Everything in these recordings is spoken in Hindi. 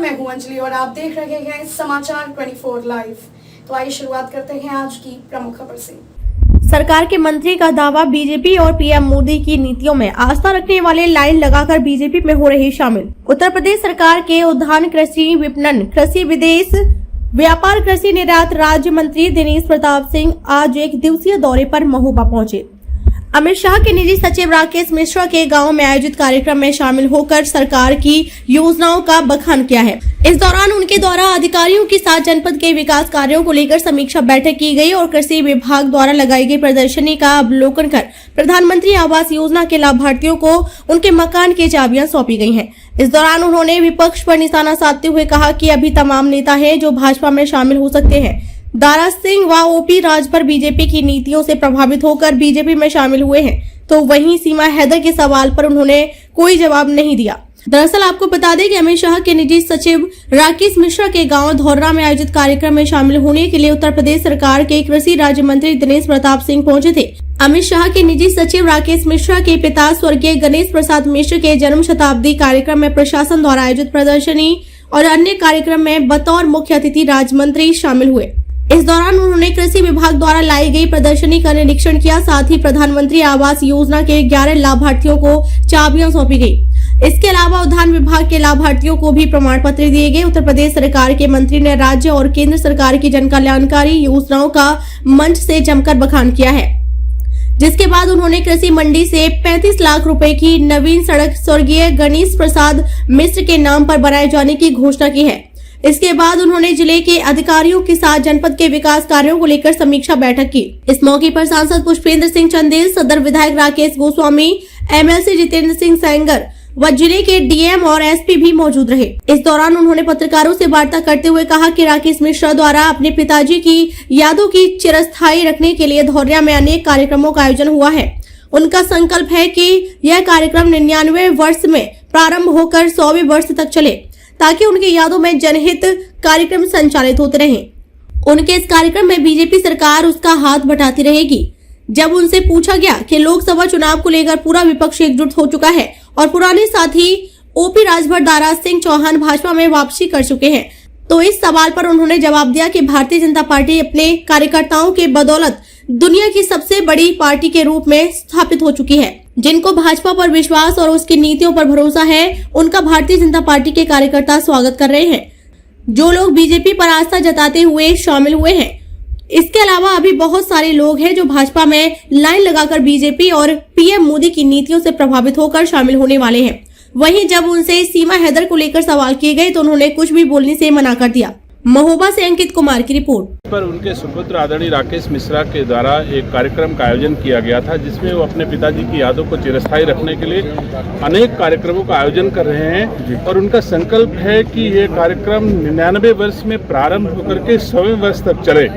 मैं हूं अंजलि और आप देख रहे हैं समाचार 24 लाइव। तो आइए शुरुआत करते हैं आज की प्रमुख खबर से। सरकार के मंत्री का दावा, बीजेपी और पीएम मोदी की नीतियों में आस्था रखने वाले लाइन लगाकर बीजेपी में हो रहे शामिल। उत्तर प्रदेश सरकार के उद्यान, कृषि विपणन, कृषि विदेश व्यापार, कृषि निर्यात राज्य मंत्री दिनेश प्रताप सिंह आज एक दिवसीय दौरे पर महोबा पहुंचे। अमित शाह के निजी सचिव राकेश मिश्रा के गांव में आयोजित कार्यक्रम में शामिल होकर सरकार की योजनाओं का बखान किया है। इस दौरान उनके द्वारा अधिकारियों के साथ जनपद के विकास कार्यों को लेकर समीक्षा बैठक की गई और कृषि विभाग द्वारा लगाई गई प्रदर्शनी का अवलोकन कर प्रधानमंत्री आवास योजना के लाभार्थियों को उनके मकान की चाबियां सौंपी गई हैं। इस दौरान उन्होंने विपक्ष पर निशाना साधते हुए कहा कि अभी तमाम नेता हैं जो भाजपा में शामिल हो सकते हैं। दारा सिंह व ओपी राजभर बीजेपी की नीतियों से प्रभावित होकर बीजेपी में शामिल हुए हैं, तो वहीं सीमा हैदर के सवाल पर उन्होंने कोई जवाब नहीं दिया। दरअसल आपको बता दें कि अमित शाह के निजी सचिव राकेश मिश्रा के गांव धौर्रा में आयोजित कार्यक्रम में शामिल होने के लिए उत्तर प्रदेश सरकार के कृषि राज्य मंत्री दिनेश प्रताप सिंह पहुंचे थे। अमित शाह के निजी सचिव राकेश मिश्रा के पिता स्वर्गीय गणेश प्रसाद मिश्र के जन्म शताब्दी कार्यक्रम में प्रशासन द्वारा आयोजित प्रदर्शनी और अन्य कार्यक्रम में बतौर मुख्य अतिथि राज्य मंत्री शामिल हुए। इस दौरान उन्होंने कृषि विभाग द्वारा लाई गई प्रदर्शनी का निरीक्षण किया। साथ ही प्रधानमंत्री आवास योजना के 11 लाभार्थियों को चाबियां सौंपी गई। इसके अलावा उद्यान विभाग के लाभार्थियों को भी प्रमाण पत्र दिए गए। उत्तर प्रदेश सरकार के मंत्री ने राज्य और केंद्र सरकार की जन कल्याणकारी योजनाओं का मंच से जमकर बखान किया है, जिसके बाद उन्होंने कृषि मंडी से 35 लाख रुपए की नवीन सड़क स्वर्गीय गणेश प्रसाद मिश्र के नाम पर बनाए जाने की घोषणा की है। इसके बाद उन्होंने जिले के अधिकारियों के साथ जनपद के विकास कार्यों को लेकर समीक्षा बैठक की। इस मौके पर सांसद पुष्पेंद्र सिंह चंदेल, सदर विधायक राकेश गोस्वामी, एमएलसी जितेंद्र सिंह सेंगर व जिले के डीएम और एसपी भी मौजूद रहे। इस दौरान उन्होंने पत्रकारों से वार्ता करते हुए कहा कि राकेश मिश्रा द्वारा अपने पिताजी की यादों की चिरस्थायी रखने के लिए धौर्या में अनेक कार्यक्रमों का आयोजन हुआ है। उनका संकल्प है कि यह कार्यक्रम 99वें वर्ष में प्रारंभ होकर 100वें वर्ष तक चले, ताकि उनकी यादों में जनहित कार्यक्रम संचालित होते रहें। उनके इस कार्यक्रम में बीजेपी सरकार उसका हाथ बटाती रहेगी। जब उनसे पूछा गया कि लोकसभा चुनाव को लेकर पूरा विपक्ष एकजुट हो चुका है और पुराने साथी ओपी राजभर, दारा सिंह चौहान भाजपा में वापसी कर चुके हैं, तो इस सवाल पर उन्होंने जवाब दिया कि भारतीय जनता पार्टी अपने कार्यकर्ताओं के बदौलत दुनिया की सबसे बड़ी पार्टी के रूप में स्थापित हो चुकी है। जिनको भाजपा पर विश्वास और उसकी नीतियों पर भरोसा है, उनका भारतीय जनता पार्टी के कार्यकर्ता स्वागत कर रहे हैं। जो लोग बीजेपी पर आस्था जताते हुए शामिल हुए हैं, इसके अलावा अभी बहुत सारे लोग हैं जो भाजपा में लाइन लगाकर बीजेपी और पीएम मोदी की नीतियों से प्रभावित होकर शामिल होने वाले हैं। वहीं जब उनसे सीमा हैदर को लेकर सवाल किए गए तो उन्होंने कुछ भी बोलने से मना कर दिया। महोबा से अंकित कुमार की रिपोर्ट। पर उनके सुपुत्र आदरणीय राकेश मिश्रा के द्वारा एक कार्यक्रम का आयोजन किया गया था, जिसमें वो अपने पिताजी की यादों को चिरस्थायी रखने के लिए अनेक कार्यक्रमों का आयोजन कर रहे हैं और उनका संकल्प है कि ये कार्यक्रम 99 वर्ष में प्रारंभ होकर के 100वें वर्ष तक चले।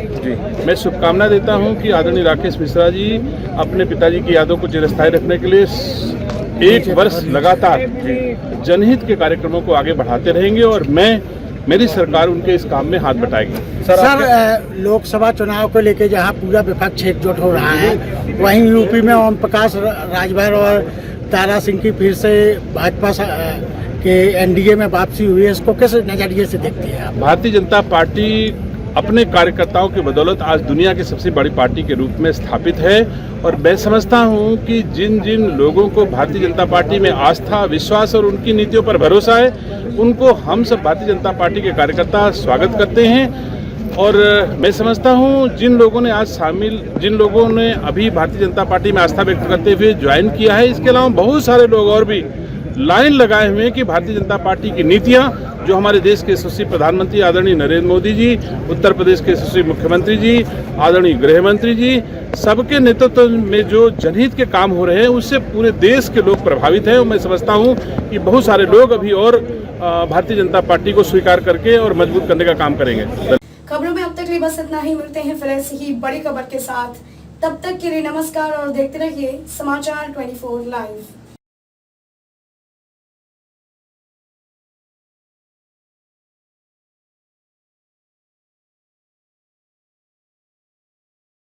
मैं शुभकामना देता हूँ कि आदरणीय राकेश मिश्रा जी अपने पिताजी की यादों को चिरस्थायी रखने के लिए 1 वर्ष लगातार जनहित के कार्यक्रमों को आगे बढ़ाते रहेंगे और मेरी सरकार उनके इस काम में हाथ बटाएगी। सर, लोकसभा चुनाव को लेकर जहां पूरा विपक्ष एकजुट हो रहा है, वहीं यूपी में ओम प्रकाश राजभर और दारा सिंह की फिर से भाजपा के एनडीए में वापसी हुई है, इसको किस नजरिए से देखती है आप? भारतीय जनता पार्टी अपने कार्यकर्ताओं की बदौलत आज दुनिया की सबसे बड़ी पार्टी के रूप में स्थापित है और मैं समझता हूं कि जिन जिन लोगों को भारतीय जनता पार्टी में आस्था, विश्वास और उनकी नीतियों पर भरोसा है, उनको हम सब भारतीय जनता पार्टी के कार्यकर्ता स्वागत करते हैं। और मैं समझता हूं जिन लोगों ने अभी भारतीय जनता पार्टी में आस्था व्यक्त करते हुए ज्वाइन किया है, इसके अलावा बहुत सारे लोग और भी लाइन लगाए हुए हैं कि भारतीय जनता पार्टी की नीतियां जो हमारे देश के यशस्वी प्रधानमंत्री आदरणीय नरेंद्र मोदी जी, उत्तर प्रदेश के यशस्वी मुख्यमंत्री जी, आदरणीय गृह मंत्री जी, सबके नेतृत्व में जो जनहित के काम हो रहे हैं, उससे पूरे देश के लोग प्रभावित हैं और मैं समझता हूं कि बहुत सारे लोग अभी और भारतीय जनता पार्टी को स्वीकार करके और मजबूत करने का काम करेंगे। खबरों में अब तक लिए बस इतना ही। मिलते हैं फिर ऐसी ही बड़ी खबर के साथ। तब तक के लिए नमस्कार और देखते रहिए समाचार 24 लाइव।